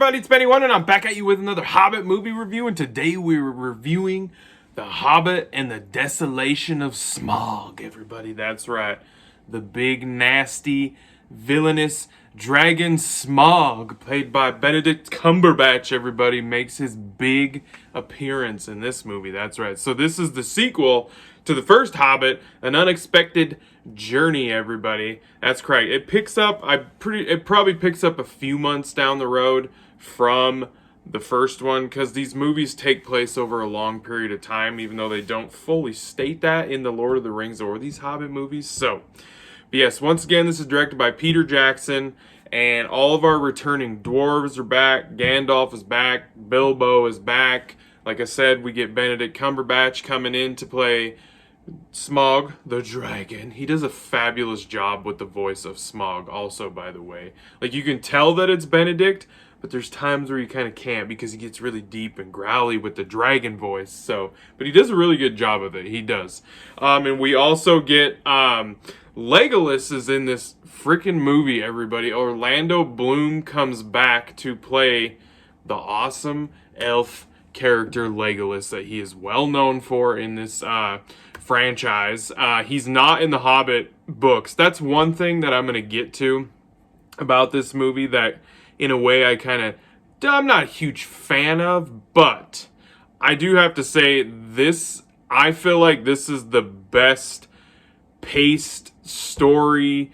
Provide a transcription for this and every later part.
everybody, it's Benny One, and I'm back at you with another Hobbit movie review, and today we're reviewing The Hobbit and the Desolation of Smaug, everybody. That's right. The big, nasty, villainous dragon Smaug, played by Benedict Cumberbatch, everybody, makes his big appearance in this movie. That's right. So this is the sequel to the first Hobbit, An Unexpected Journey, everybody. That's correct. It picks up, it probably picks up a few months down the road from the first one, because these movies take place over a long period of time, even though they don't fully state that in the Lord of the Rings or these Hobbit movies. So, but yes, once again, this is directed by Peter Jackson, and all of our returning dwarves are back. Gandalf is back. Bilbo is back. Like I said, we get Benedict Cumberbatch coming in to play Smaug the dragon. He does a fabulous job with the voice of Smaug also, by the way. Like, you can tell that it's Benedict, but there's times where you kind of can't, because he gets really deep and growly with the dragon voice. So, but he does a really good job of it. He does. And we also get Legolas is in this freaking movie, everybody. Orlando Bloom comes back to play the awesome elf character Legolas that he is well known for in this franchise. He's not in the Hobbit books. That's one thing that I'm going to get to about this movie that, in a way, I'm not a huge fan of, but I do have to say this, I feel like this is the best paced story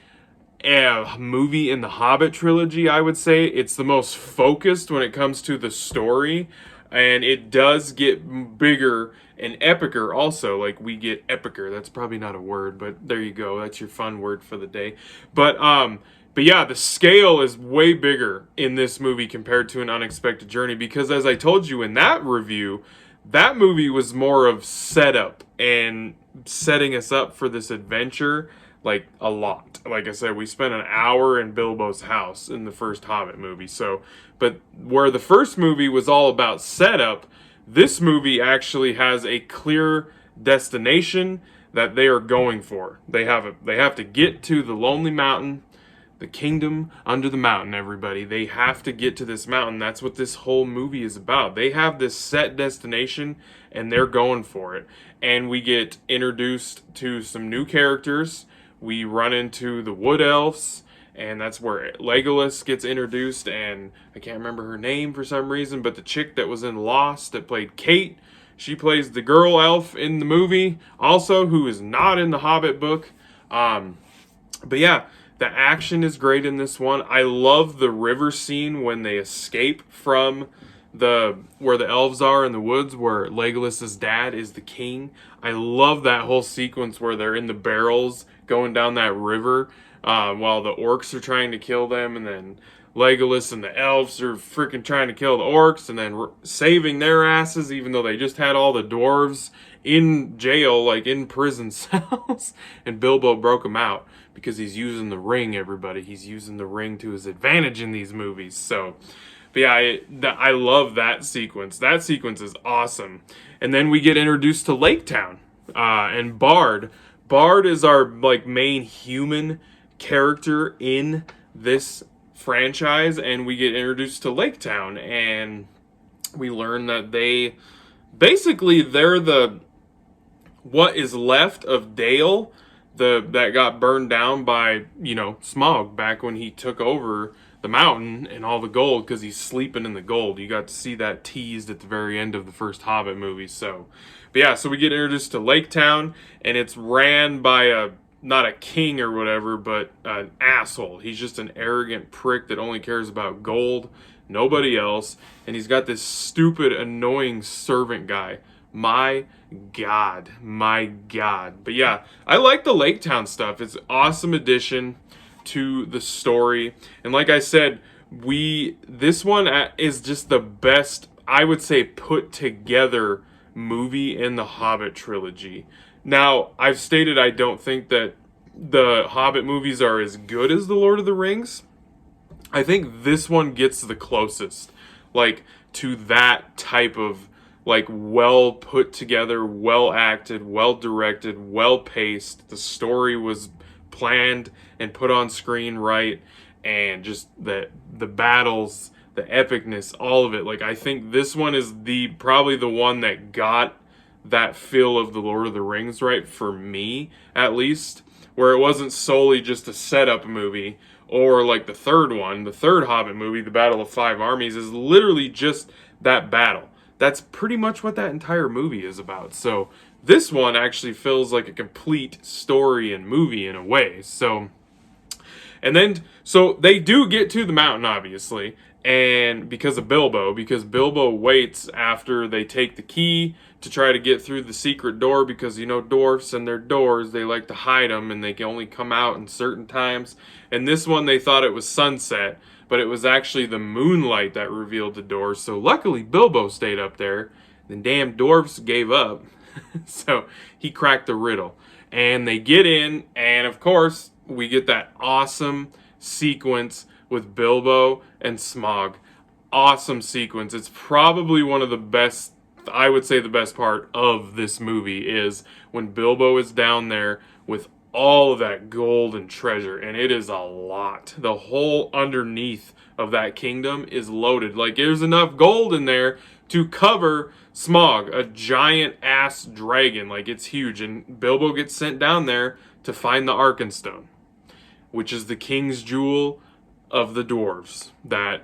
movie in the Hobbit trilogy, I would say. It's the most focused when it comes to the story, and it does get bigger and epicer also. Like, we get epicer. That's probably not a word, but there you go. That's your fun word for the day. But yeah, the scale is way bigger in this movie compared to An Unexpected Journey, because as I told you in that review, that movie was more of setup and setting us up for this adventure, like, a lot. Like I said, we spent an hour in Bilbo's house in the first Hobbit movie. So, but where the first movie was all about setup, this movie actually has a clear destination that they are going for. They have to get to the Lonely Mountain, the kingdom under the mountain, everybody. They have to get to this mountain. That's what this whole movie is about. They have this set destination, and they're going for it. And we get introduced to some new characters. We run into the Wood Elves, and that's where Legolas gets introduced, and I can't remember her name for some reason, but the chick that was in Lost that played Kate, she plays the girl elf in the movie also, who is not in the Hobbit book. But yeah, the action is great in this one. I love the river scene when they escape from where the elves are in the woods, where Legolas's dad is the king. I love that whole sequence where they're in the barrels going down that river while the orcs are trying to kill them, and then Legolas and the elves are freaking trying to kill the orcs, and then saving their asses, even though they just had all the dwarves in jail, like in prison cells, and Bilbo broke them out because he's using the ring, everybody. He's using the ring to his advantage in these movies. So, but yeah, I love that sequence. That sequence is awesome. And then we get introduced to Lake Town and Bard. Bard is our main human character in this franchise, and we get introduced to Lake Town, and we learn that they're what is left of Dale, that got burned down by, Smaug back when he took over the mountain and all the gold, because he's sleeping in the gold. You got to see that teased at the very end of the first Hobbit movie. So, but yeah, so we get introduced to Lake Town, and it's ran by not a king or whatever, but an asshole. He's just an arrogant prick that only cares about gold, nobody else, and he's got this stupid, annoying servant guy. My God. But yeah, I like the Lake Town stuff. It's an awesome addition to the story. And like I said, this one is just the best, I would say, put together movie in the Hobbit trilogy. Now, I've stated I don't think that the Hobbit movies are as good as the Lord of the Rings. I think this one gets the closest, to that type of, well put together, well acted, well directed, well paced. The story was planned and put on screen right, and just the battles, the epicness, all of it. Like, I think this one is probably the one that got that feel of the Lord of the Rings right, for me at least, where it wasn't solely just a setup movie, or like the third one, the third Hobbit movie, the Battle of Five Armies, is literally just that battle. That's pretty much what that entire movie is about. So this one actually feels like a complete story and movie in a way. So they do get to the mountain, obviously, and because Bilbo waits after they take the key to try to get through the secret door, because, you know, dwarfs and their doors, they like to hide them, and they can only come out in certain times. And this one, they thought it was sunset, but it was actually the moonlight that revealed the door. So luckily, Bilbo stayed up there. The damn dwarfs gave up, so he cracked the riddle. And they get in, and of course, we get that awesome sequence with Bilbo and Smaug. Awesome sequence. It's probably one of the best, I would say the best part of this movie is when Bilbo is down there with all of that gold and treasure, and it is a lot. The whole underneath of that kingdom is loaded. Like, there's enough gold in there to cover Smaug, a giant ass dragon. Like, it's huge, and Bilbo gets sent down there to find the Arkenstone, which is the king's jewel of the dwarves that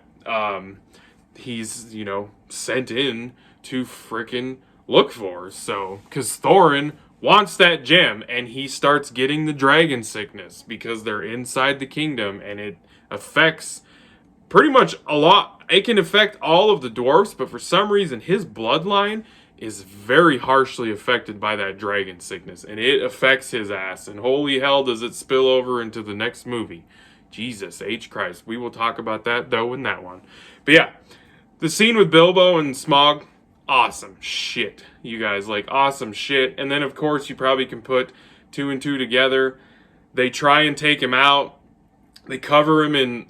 he's, you know, sent in to frickin' look for. So, because Thorin wants that gem, and he starts getting the dragon sickness because they're inside the kingdom, and it affects pretty much a lot. It can affect all of the dwarfs, but for some reason his bloodline is very harshly affected by that dragon sickness, and it affects his ass, and holy hell does it spill over into the next movie. Jesus H. Christ. We will talk about that, though, in that one. But yeah, the scene with Bilbo and Smaug, awesome shit, you guys. Like, awesome shit. And then, of course, you probably can put two and two together. They try and take him out. They cover him in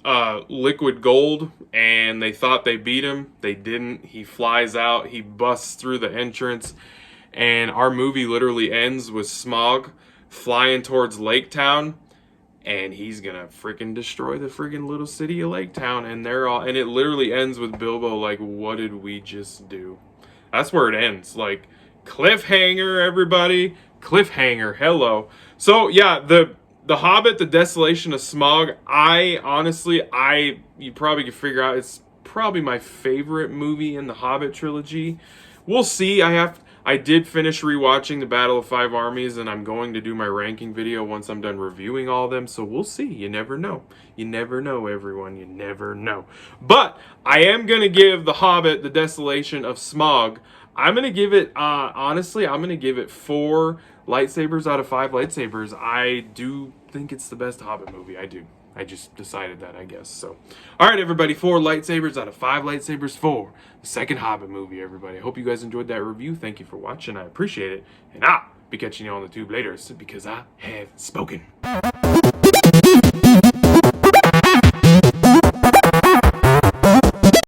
liquid gold, and they thought they beat him. They didn't. He flies out. He busts through the entrance. And our movie literally ends with Smaug flying towards Lake Town, and he's gonna freaking destroy the freaking little city of Lake Town. And it literally ends with Bilbo like, what did we just do? That's where it ends. Like, cliffhanger, everybody. Cliffhanger. Hello. So yeah, the Hobbit, the Desolation of Smaug, you probably can figure out, it's probably my favorite movie in the Hobbit trilogy. We'll see. I did finish rewatching the Battle of Five Armies, and I'm going to do my ranking video once I'm done reviewing all of them, so we'll see. You never know. You never know, everyone. You never know. But I am going to give The Hobbit, The Desolation of Smaug, I'm going to give it, honestly, I'm going to give it 4 lightsabers out of 5 lightsabers. I do think it's the best Hobbit movie. I do. I just decided that, I guess. So, all right, everybody, 4 lightsabers out of 5 lightsabers for the second Hobbit movie, everybody. I hope you guys enjoyed that review. Thank you for watching. I appreciate it. And I'll be catching you on the tube later, because I have spoken.